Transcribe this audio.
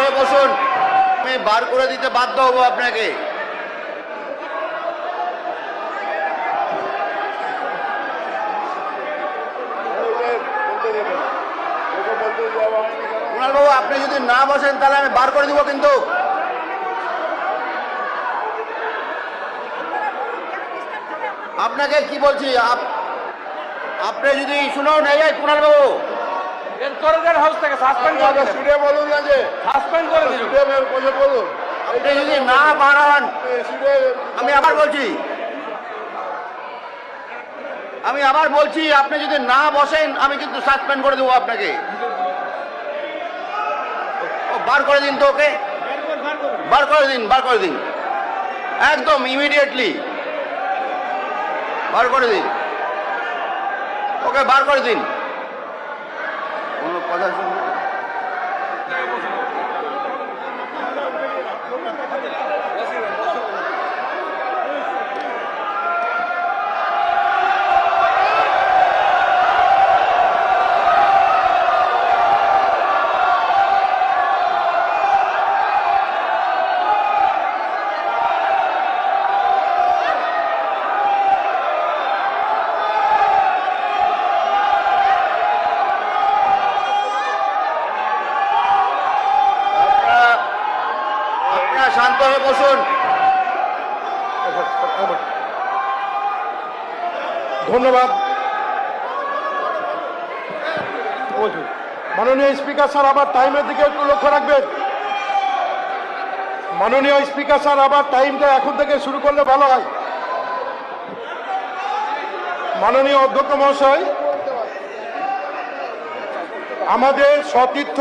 হয়ে বসুন, আমি বার করে দিতে বাধ্য হব আপনাকে। কুণাল বাবু, আপনি যদি না বসেন তাহলে আমি বার করে দিব কিন্তু। আপনাকে কি বলছি, আপনি যদি শুনুন, এই কুণাল বাবু, আপনি যদি না বাড়ান, আমি আবার বলছি আপনি যদি না বসেন আমি কিন্তু সাসপেন্ড করে দেবো আপনাকে। বার করে দিন তো ওকে, বার করে দিন একদম ইমিডিয়েটলি বার করে দিন ওকে, বার করে দিন। কোনো কথা শুনবেন? শান্ত হয়ে বসুন। ধন্যবাদ। মাননীয় স্পিকার স্যার, আবার টাইমের দিকে একটু লক্ষ্য রাখবেন। মাননীয় স্পিকার স্যার, আবার টাইমটা এখন থেকে শুরু করলে ভালো হয়। মাননীয় অধ্যক্ষ মহাশয়, আমাদের সতীর্থ